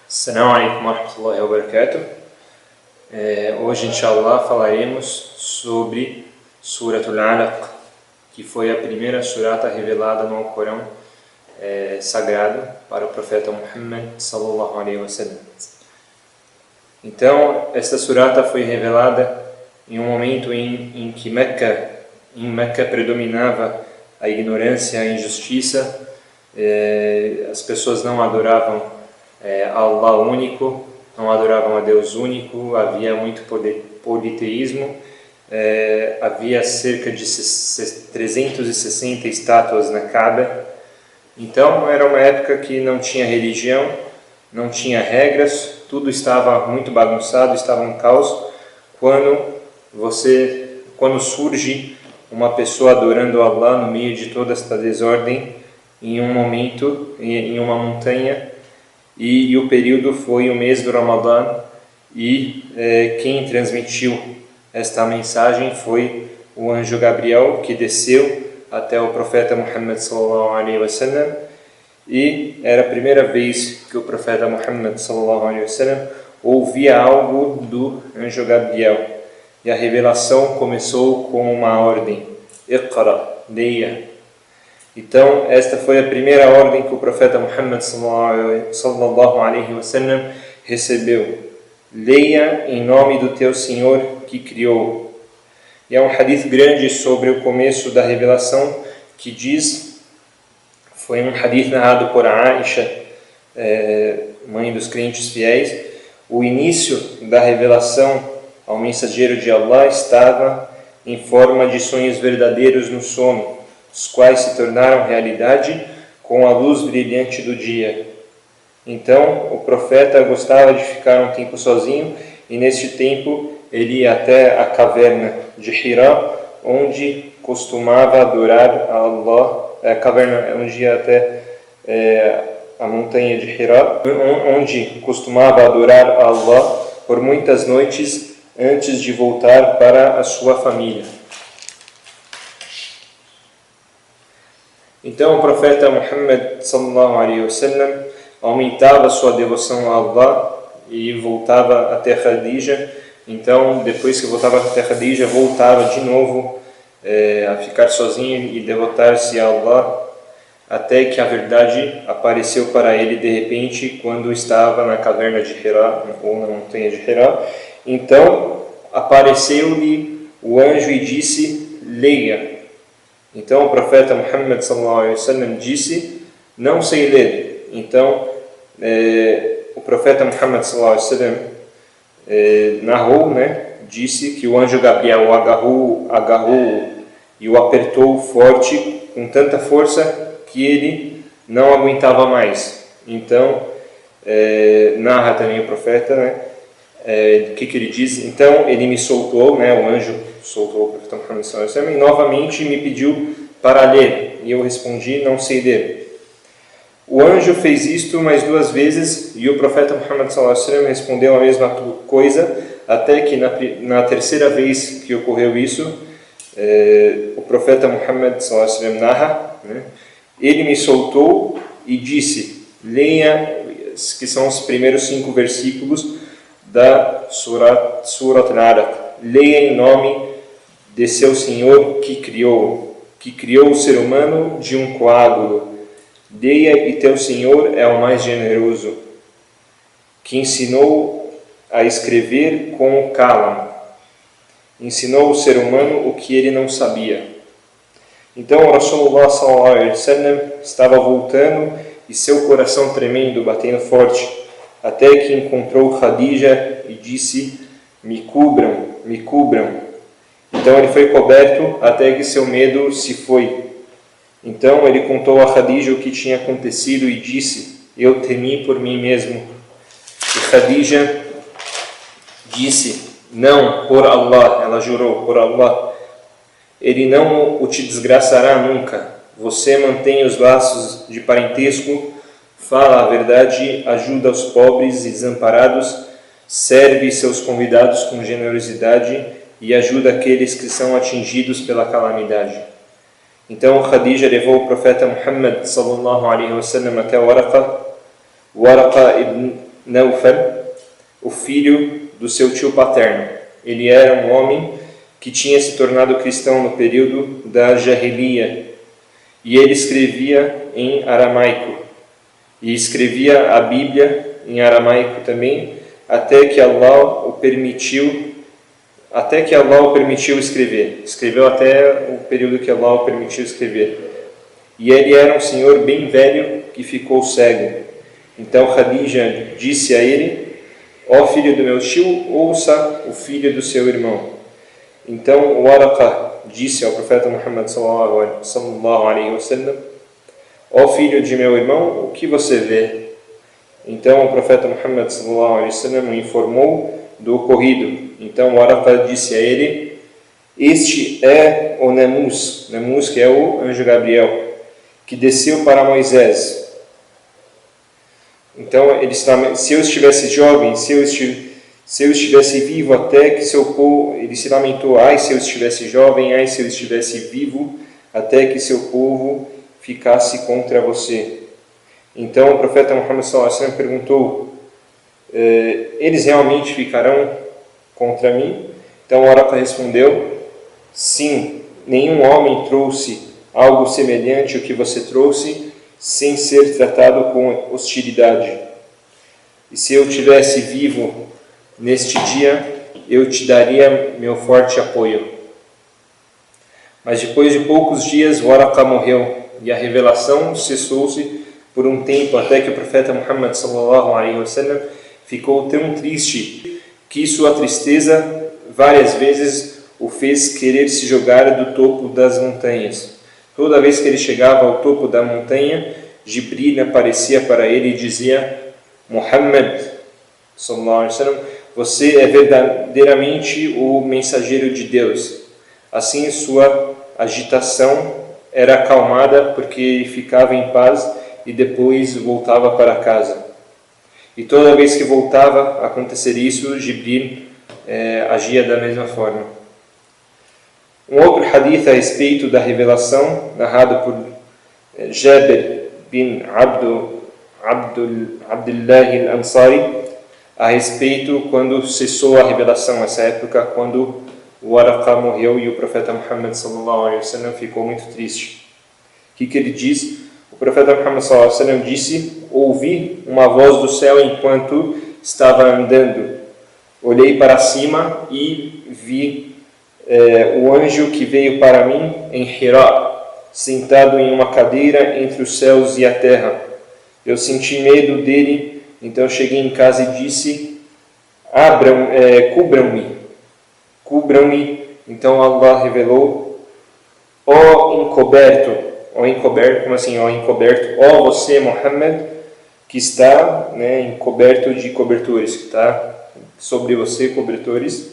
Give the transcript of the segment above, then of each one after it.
Assalamu alaikum wa rahmatullahi wa barakatuh. Hoje, inshallah, falaremos sobre Suratul Alaq, que foi a primeira surata revelada no Alcorão sagrado para o profeta Muhammad sallallahu alaihi wasallam. Então, esta surata foi revelada em um momento em que em Meca predominava a ignorância, a injustiça, as pessoas não adoravam Allah único, não adoravam a Deus único, havia muito politeísmo, havia cerca de 360 estátuas na Kaaba. Então era uma época que não tinha religião, não tinha regras, tudo estava muito bagunçado, estava um caos. Quando surge uma pessoa adorando Allah no meio de toda esta desordem, em um momento, em uma montanha, e o período foi o mês do Ramadã, e quem transmitiu esta mensagem foi o anjo Gabriel, que desceu até o profeta Muhammad sallallahu alaihi wasallam, e era a primeira vez que o profeta Muhammad sallallahu alaihi wasallam ouvia algo do anjo Gabriel, e a revelação começou com uma ordem: Iqra, leia. Então, esta foi a primeira ordem que o profeta Muhammad sallallahu alaihi wasallam recebeu: leia em nome do teu Senhor que criou. E é um hadith grande sobre o começo da revelação, que diz, foi um hadith narrado por Aisha, mãe dos crentes fiéis: o início da revelação ao mensageiro de Allah estava em forma de sonhos verdadeiros no sono, os quais se tornaram realidade com a luz brilhante do dia. Então o profeta gostava de ficar um tempo sozinho, e neste tempo ele ia até a caverna de Hira, onde costumava adorar a Allah, a caverna onde ia até a montanha de Hira, onde costumava adorar a Allah por muitas noites antes de voltar para a sua família. Então o profeta Muhammad sallallahu alaihi wasallam aumentava sua devoção a Allah e voltava até Khadija. Então, depois que voltava até Khadija, voltava de novo a ficar sozinho e devotar-se a Allah, até que a verdade apareceu para ele de repente quando estava na caverna de Hira, ou na montanha de Hira. Então apareceu-lhe o anjo e disse: leia. Então o profeta Muhammad sallallahu alaihi wasallam disse: não sei ler. Então o profeta Muhammad sallallahu alaihi wasallam narrou, disse que o anjo Gabriel o agarrou e o apertou forte, com tanta força que ele não aguentava mais. Então narra também o profeta, que ele diz: então ele me soltou, o anjo soltou o profeta Muhammad sallallahu alaihi wasallam e novamente me pediu para ler, e eu respondi: não sei ler. O anjo fez isto mais 2 vezes, e o profeta Muhammad sallallahu alaihi wasallam respondeu a mesma coisa, até que na terceira vez que ocorreu isso, o profeta Muhammad sallallahu alaihi wasallam narra, ele me soltou e disse: leia, que são os primeiros 5 versículos da Surat Al-Alaq, leia em nome de seu Senhor que criou o ser humano de um coágulo. Leia, e teu Senhor é o mais generoso, que ensinou a escrever com o Kalam, ensinou ao ser humano o que ele não sabia. Então o Rasulullah sallallahu alaihi wasallam estava voltando, e seu coração tremendo, batendo forte, até que encontrou Khadija e disse: me cubram, me cubram. Então ele foi coberto até que seu medo se foi. Então ele contou a Khadija o que tinha acontecido e disse: eu temi por mim mesmo. E Khadija disse: não, por Allah, ela jurou, por Allah, ele não o te desgraçará nunca. Você mantém os laços de parentesco, fala a verdade, ajuda os pobres e desamparados, serve seus convidados com generosidade e ajuda aqueles que são atingidos pela calamidade. Então Khadija levou o profeta Muhammad sallallahu alaihi wasallam até Waraqa ibn Naufal, o filho do seu tio paterno. Ele era um homem que tinha se tornado cristão no período da Jahiliya, e ele escrevia em aramaico, e escrevia a Bíblia em aramaico também, até que Allah o permitiu escrever. Escreveu até o período que Allah o permitiu escrever. E ele era um senhor bem velho que ficou cego. Então Khadija disse a ele: ó filho do meu tio, ouça o filho do seu irmão. Então o Waraqa disse ao profeta Muhammad sallallahu alaihi wasallam: ó filho de meu irmão, o que você vê? Então o profeta Muhammad sallallahu alaihi wasallam informou do ocorrido. Então o Waraqa disse a ele: este é o Namus, que é o anjo Gabriel, que desceu para Moisés. Então, se eu estivesse jovem, se eu estivesse vivo até que seu povo... Ele se lamentou: ai, se eu estivesse jovem, ai, se eu estivesse vivo até que seu povo ficasse contra você. Então, o profeta Muhammad sallallahu alaihi wasallam perguntou: eles realmente ficarão contra mim? Então, o Waraqa respondeu: sim, nenhum homem trouxe algo semelhante ao que você trouxe sem ser tratado com hostilidade. E se eu tivesse vivo neste dia, eu te daria meu forte apoio. Mas depois de poucos dias, Waraqa morreu, e a revelação cessou-se por um tempo, até que o profeta Muhammad sallallahu alaihi wasallam ficou tão triste que sua tristeza várias vezes o fez querer se jogar do topo das montanhas. Toda vez que ele chegava ao topo da montanha, Jibril aparecia para ele e dizia: Muhammad sallallahu alaihi wasallam, você é verdadeiramente o mensageiro de Deus. Assim sua agitação era acalmada, porque ele ficava em paz e depois voltava para casa. E toda vez que voltava a acontecer isso, Jibril agia da mesma forma. Um outro hadith a respeito da revelação, narrado por Jabir bin Abdullah al-Ansari, a respeito quando cessou a revelação, essa época quando o Waraqa morreu e o profeta Muhammad sallallahu alaihi wasallam ficou muito triste. O que ele diz? O profeta Muhammad sallallahu alaihi wasallam disse: ouvi uma voz do céu enquanto estava andando. Olhei para cima e vi o anjo que veio para mim em Hira, sentado em uma cadeira entre os céus e a terra. Eu senti medo dele, então cheguei em casa e disse: cubram-me. Então Allah revelou: ó encoberto, como assim, ó encoberto, ó você, Muhammad, que está encoberto de cobertores, que está sobre você cobertores,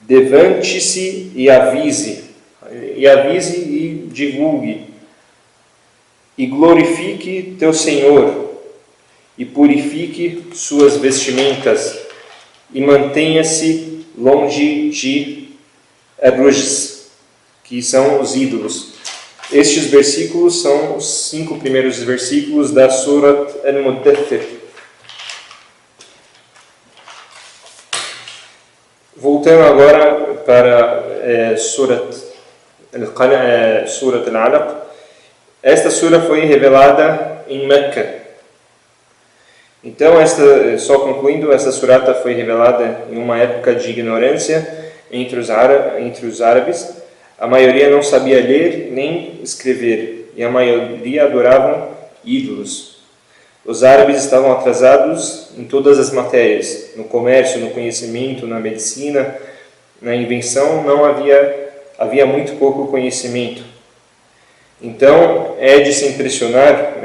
levante-se e avise e divulgue, e glorifique teu Senhor, e purifique suas vestimentas, e mantenha-se longe de Rujs, que são os ídolos. Estes versículos são os 5 primeiros versículos da Surat Al-Muddathir. Voltando agora para Surat Al-Alaq. Esta sura foi revelada em Meca. Então, só concluindo, essa surata foi revelada em uma época de ignorância entre os árabes. A maioria não sabia ler nem escrever, e a maioria adoravam ídolos. Os árabes estavam atrasados em todas as matérias, no comércio, no conhecimento, na medicina, na invenção, havia muito pouco conhecimento. Então, é de se impressionar,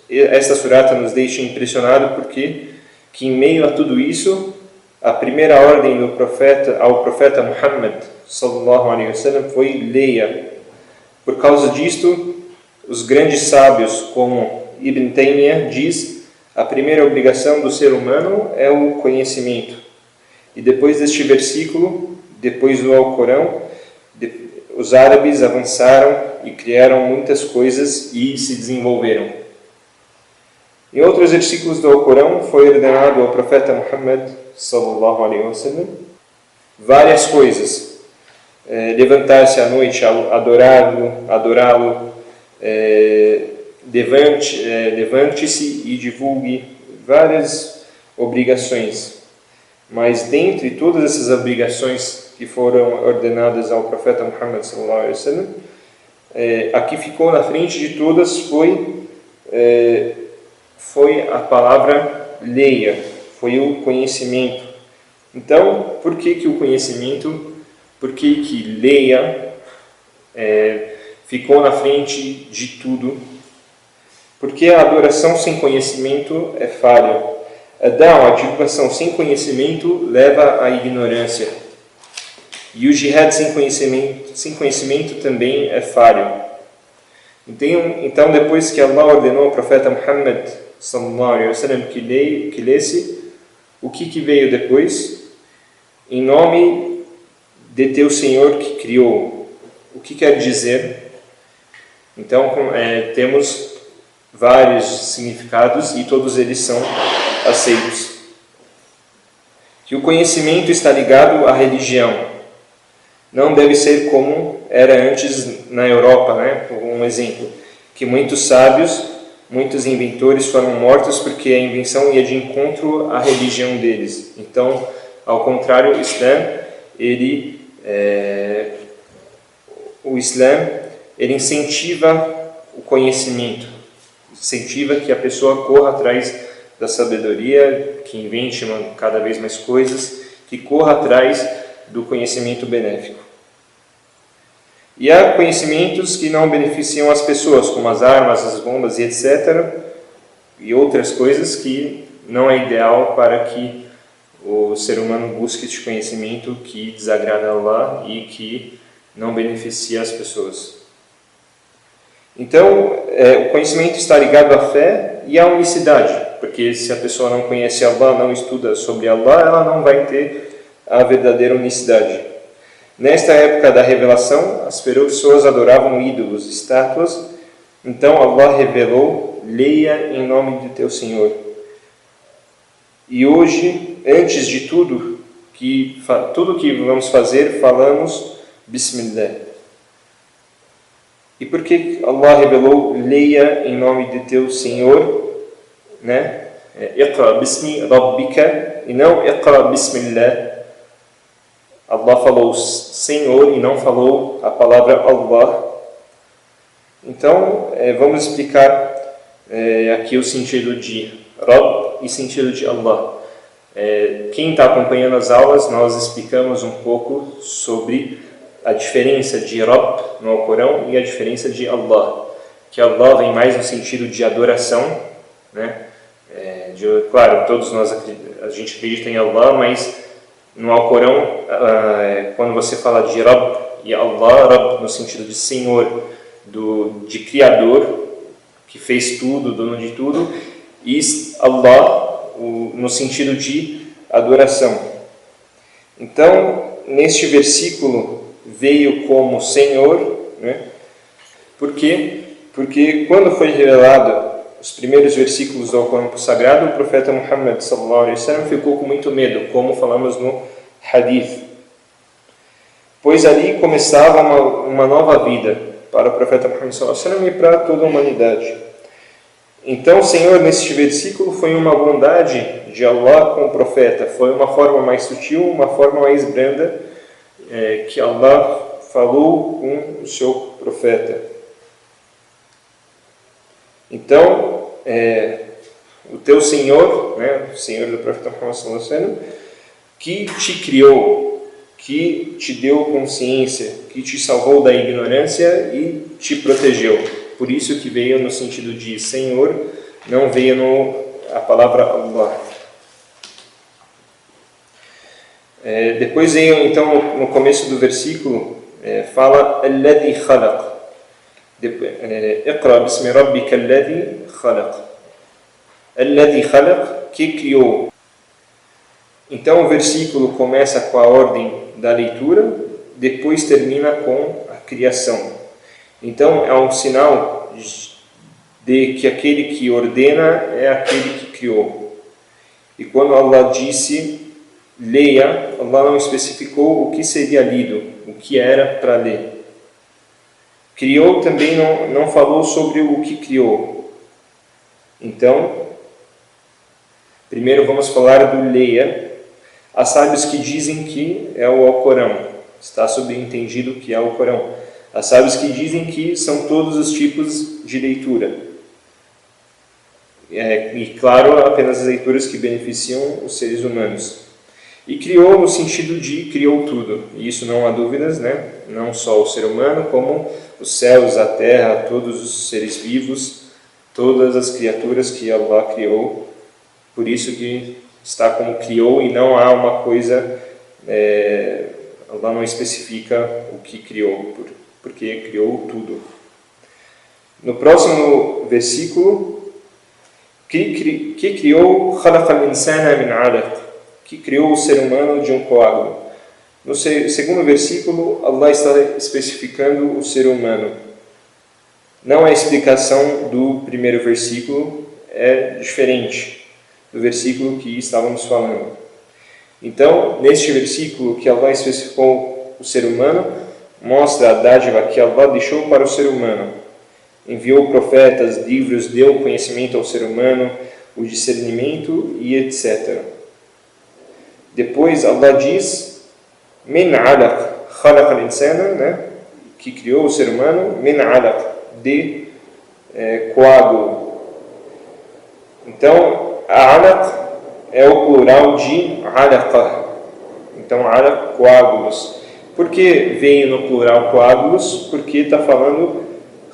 esta surata nos deixa impressionado porque que em meio a tudo isso, a primeira ordem ao profeta Muhammad sallallahu alaihi wasallam foi: leia. Por causa disto, os grandes sábios, como Ibn Taymiyyah diz, a primeira obrigação do ser humano é o conhecimento. E depois deste versículo, depois do Alcorão, os árabes avançaram e criaram muitas coisas e se desenvolveram. Em outros versículos do Alcorão foi ordenado ao profeta Muhammad sallallahu alaihi wasallam várias coisas. Levantar-se à noite, adorá-lo, levante-se e divulgue várias obrigações. Mas dentre todas essas obrigações que foram ordenadas ao profeta Muhammad sallallahu alaihi wasallam, a que ficou na frente de todas foi a palavra leia, foi o conhecimento. Então, por que o conhecimento, por que leia ficou na frente de tudo? Porque a adoração sem conhecimento é falha. A divulgação sem conhecimento leva à ignorância. E o jihad sem conhecimento também é falho. Então, depois que Allah ordenou ao profeta Muhammad sallallahu alaihi wasallam que lesse, o que veio depois? Em nome de teu Senhor que criou. O que quer dizer? Então, temos vários significados e todos eles são aceitos. Que o conhecimento está ligado à religião. Não deve ser como era antes na Europa, né? Um exemplo, que muitos sábios, muitos inventores foram mortos porque a invenção ia de encontro à religião deles. Então, ao contrário, o Islã ele incentiva o conhecimento, incentiva que a pessoa corra atrás da sabedoria, que invente cada vez mais coisas, que corra atrás do conhecimento benéfico. E há conhecimentos que não beneficiam as pessoas, como as armas, as bombas e etc. E outras coisas que não é ideal para que o ser humano busque este conhecimento que desagrada a Allah e que não beneficia as pessoas. Então, o conhecimento está ligado à fé e à unicidade, porque se a pessoa não conhece Allah, não estuda sobre Allah, ela não vai ter a verdadeira unicidade. Nesta época da revelação, as pessoas adoravam ídolos, estátuas. Então Allah revelou: leia em nome de teu Senhor. E hoje, antes de tudo que vamos fazer, falamos Bismillah. E por que Allah revelou: leia em nome de teu Senhor, né? Iqra bismi rabbika e não Iqra bismillah. Allah falou Senhor e não falou a palavra Allah. Então, vamos explicar aqui o sentido de Rabb e sentido de Allah. Quem está acompanhando as aulas, nós explicamos um pouco sobre a diferença de Rabb no Alcorão e a diferença de Allah. Que Allah vem mais no sentido de adoração, né? Claro, todos nós a gente acredita em Allah, mas no Alcorão, quando você fala de Rabb e Allah, Rabb no sentido de Senhor, de Criador, que fez tudo, dono de tudo, e Allah no sentido de adoração. Então, neste versículo veio como Senhor, né? Por quê? Porque quando foi revelado os primeiros versículos do Alcorão Sagrado, o profeta Muhammad sallallahu alaihi wasallam ficou com muito medo, como falamos no Hadith. Pois ali começava uma nova vida para o profeta Muhammad sallallahu alaihi wasallam e para toda a humanidade. Então, Senhor, neste versículo foi uma bondade de Allah com o profeta, foi uma forma mais sutil, uma forma mais branda que Allah falou com o seu profeta. Então, o teu Senhor, né, o Senhor do profeta Muhammad sallallahu alaihi wasallam, que te criou, que te deu consciência, que te salvou da ignorância e te protegeu. Por isso que veio no sentido de Senhor, não veio a palavra Allah. Depois veio, então, no começo do versículo, fala Alladhi khalaq. Iqra bismi rabbika alladhi khalaq. Alladhi khalaq, que criou. Então o versículo começa com a ordem da leitura, depois termina com a criação. Então é um sinal de que aquele que ordena é aquele que criou. E quando Allah disse leia, Allah não especificou o que seria lido, o que era para ler. Criou também não falou sobre o que criou. Então, primeiro vamos falar do leia. Há sábios que dizem que é o Alcorão. Está subentendido que é o Alcorão. Há sábios que dizem que são todos os tipos de leitura. E claro, apenas as leituras que beneficiam os seres humanos. E criou no sentido de criou tudo. E isso não há dúvidas, né? Não só o ser humano, como os céus, a terra, todos os seres vivos, todas as criaturas que Allah criou. Por isso que está como criou e não há uma coisa, Allah não especifica o que criou, porque criou tudo. No próximo versículo, que criou خَلَقَ الْإِنسَانَ مِنْ عَلَقٍ, que criou o ser humano de um coágulo. No segundo versículo, Allah está especificando o ser humano. Não é a explicação do primeiro versículo, é diferente do versículo que estávamos falando. Então, neste versículo que Allah especificou o ser humano, mostra a dádiva que Allah deixou para o ser humano. Enviou profetas, livros, deu conhecimento ao ser humano, o discernimento e etc. Depois Allah diz min alaq khalaqa al-insana, né? Que criou o ser humano, min alaq, de coágulo. Então, alaq é o plural de alaqa. Então, alaq, coágulos. Por que veio no plural coágulos? Porque está falando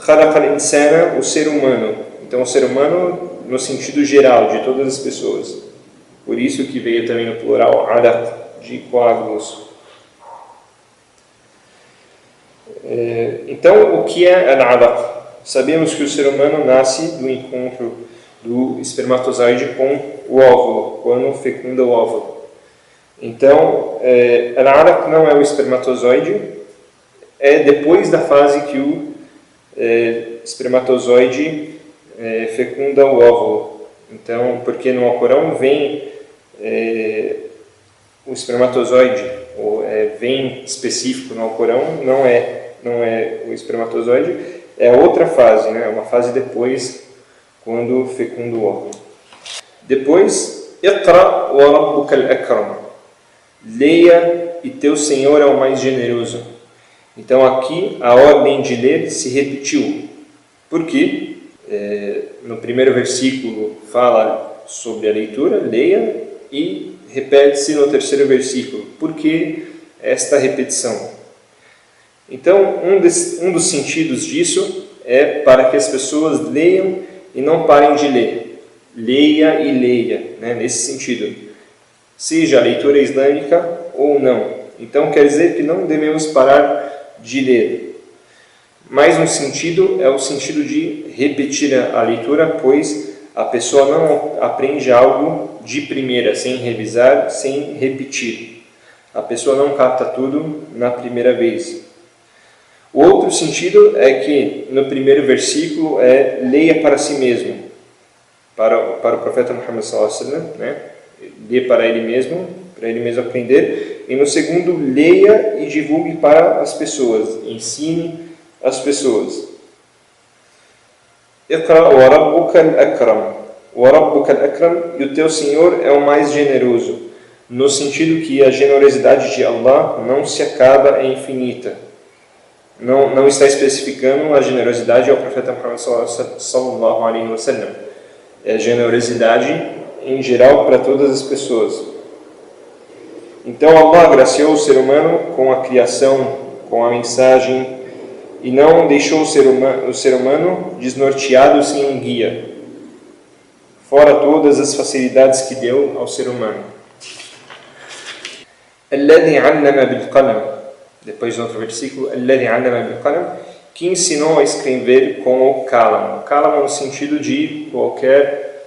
khalaqa al-insana, o ser humano. Então, o ser humano no sentido geral, de todas as pessoas. Por isso que veio também no plural alaq, de coágulos. Então, o que é al-alaq? Sabemos que o ser humano nasce do encontro do espermatozoide com o óvulo, quando fecunda o óvulo. Então, al-alaq não é o espermatozoide, é depois da fase que o espermatozoide fecunda o óvulo. Então, porque no Alcorão vem o espermatozoide, vem específico no Alcorão, não é o espermatozoide, é outra fase, né? Uma fase depois, quando fecunda o óvulo. Depois, Iqra wa rabbuka al-akram, leia e teu Senhor é o mais generoso. Então aqui a ordem de ler se repetiu. Por quê? No primeiro versículo fala sobre a leitura, leia, e repete-se no terceiro versículo. Por que esta repetição? Então, um dos sentidos disso é para que as pessoas leiam e não parem de ler. Leia e leia, né? Nesse sentido. Seja a leitura islâmica ou não. Então, quer dizer que não devemos parar de ler. Mais um sentido é o sentido de repetir a leitura, pois a pessoa não aprende algo de primeira, sem revisar, sem repetir. A pessoa não capta tudo na primeira vez. O outro sentido é que no primeiro versículo leia para si mesmo, para o profeta Muhammad sallallahu alaihi wasallam, né? Lê para ele mesmo aprender. E no segundo, leia e divulgue para as pessoas, ensine as pessoas. Iqra wa rabbuka al-akram. Wa rabbuka al-akram, e o teu Senhor é o mais generoso, no sentido que a generosidade de Allah não se acaba, é infinita. Não está especificando a generosidade ao profeta Muhammad sallallahu alaihi wasallam. É generosidade em geral para todas as pessoas. Então Allah agraciou o ser humano com a criação, com a mensagem, e não deixou o ser humano desnorteado sem um guia, fora todas as facilidades que deu ao ser humano. الذي علم بالقلم. Depois, no outro versículo, الذي علم بالقلم, que ensinou a escrever com o qalam. O qalam no sentido de qualquer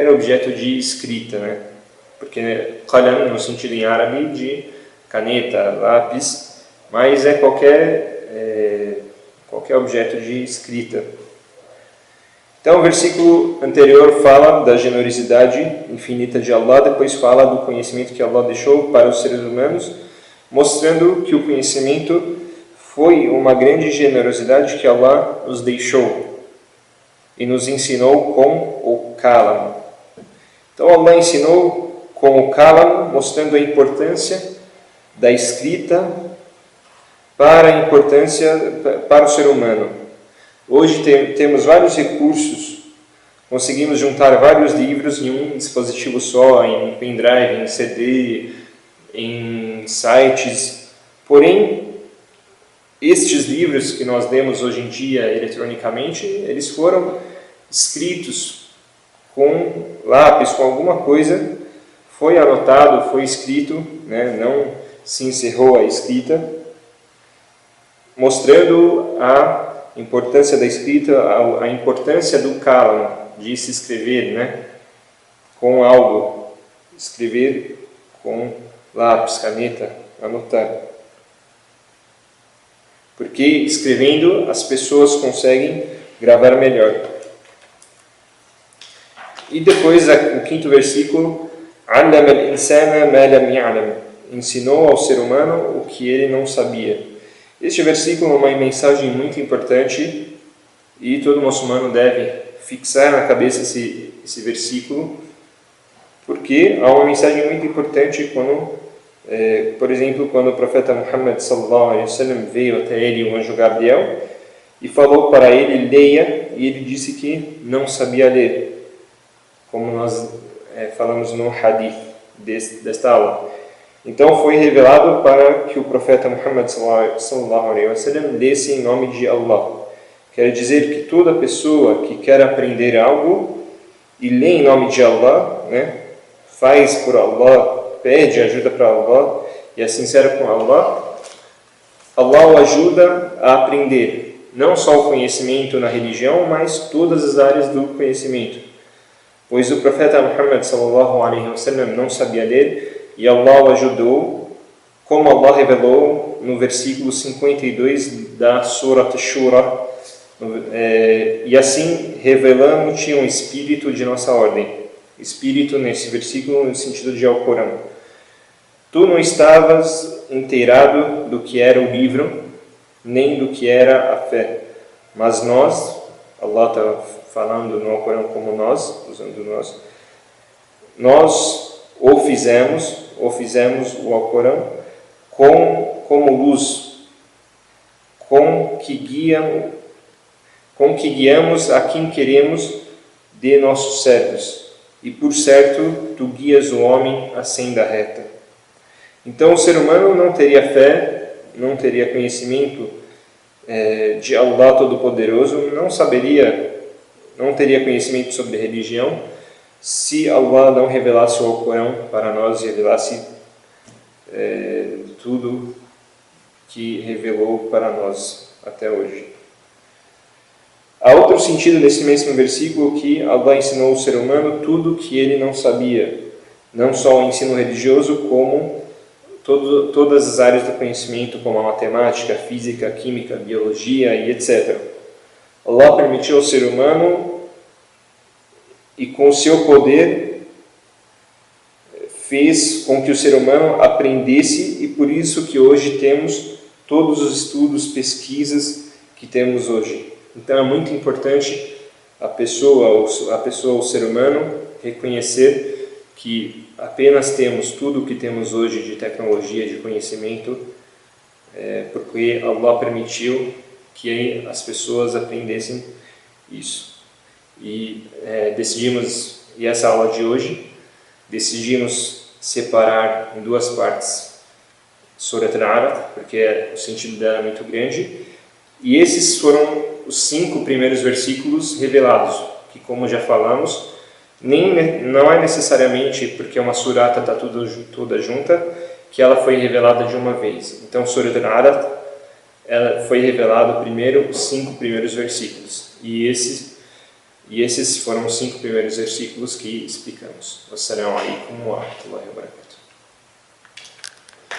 objeto de escrita, né? Porque qalam no sentido em árabe de caneta, lápis, mas é qualquer objeto de escrita. Então o versículo anterior fala da generosidade infinita de Allah, depois fala do conhecimento que Allah deixou para os seres humanos, mostrando que o conhecimento foi uma grande generosidade que Allah nos deixou e nos ensinou com o Kalam. Então Allah ensinou com o Kalam, mostrando a importância da escrita para o ser humano. Hoje temos vários recursos, conseguimos juntar vários livros em um dispositivo só, em pendrive, em CD, em sites. Porém, estes livros que nós lemos hoje em dia eletronicamente, eles foram escritos com lápis, com alguma coisa, foi anotado, foi escrito, não se encerrou a escrita, mostrando a importância da escrita, a importância do kalam, de se escrever, com algo, escrever com lápis, caneta, anotar. Porque escrevendo as pessoas conseguem gravar melhor. E depois o quinto versículo, عَلَّمَ الْإِنسَانَ مَا لَمْ يَعْلَمْ, ensinou ao ser humano o que ele não sabia. Este versículo é uma mensagem muito importante e todo muçulmano deve fixar na cabeça esse versículo, porque há uma mensagem muito importante quando, por exemplo, quando o profeta Muhammad sallallahu alaihi wasallam veio até ele, o anjo Gabriel, e falou para ele, leia, e ele disse que não sabia ler, como nós falamos no hadith desta aula. Então foi revelado para que o profeta Muhammad sallallahu alaihi wasallam lesse em nome de Allah. Quer dizer que toda pessoa que quer aprender algo e lê em nome de Allah, faz por Allah, pede ajuda para Allah e é sincero com Allah, Allah o ajuda a aprender não só o conhecimento na religião, mas todas as áreas do conhecimento. Pois o profeta Muhammad sallallahu alaihi wasallam não sabia ler, e Allah o ajudou, como Allah revelou no versículo 52 da Surat Shura. E assim revelamos tinha um espírito de nossa ordem. Espírito nesse versículo no sentido de Alcorão. Tu não estavas inteirado do que era o livro, nem do que era a fé. Mas nós, Allah está falando no Alcorão como nós, usando nós o fizemos o Alcorão como luz, com que guiamos a quem queremos de nossos servos, e por certo tu guias o homem à senda reta. Então o ser humano não teria fé, não teria conhecimento de Allah Todo-Poderoso, não teria conhecimento sobre religião, se Allah não revelasse o Alcorão para nós, revelasse tudo que revelou para nós até hoje. Há outro sentido nesse mesmo versículo que Allah ensinou ao ser humano tudo que ele não sabia, não só o ensino religioso, como todas as áreas do conhecimento, como a matemática, a física, a química, a biologia e etc. Allah permitiu ao ser humano e com o seu poder fez com que o ser humano aprendesse, e por isso que hoje temos todos os estudos, pesquisas que temos hoje. Então é muito importante a pessoa, o ser humano, reconhecer que apenas temos tudo o que temos hoje de tecnologia, de conhecimento, porque Allah permitiu que as pessoas aprendessem isso. E essa aula de hoje, decidimos separar em duas partes Surat Al-Alaq, porque o sentido dela é muito grande, e esses foram os 5 primeiros versículos revelados, que, como já falamos, não é necessariamente porque uma surata está toda junta que ela foi revelada de uma vez. Então, Surat Al-Alaq, ela foi revelado primeiro os 5 primeiros versículos, e esses foram os 5 primeiros versículos que explicamos. Wassalamu alaikum wa rahmatullahi wa barakatuh.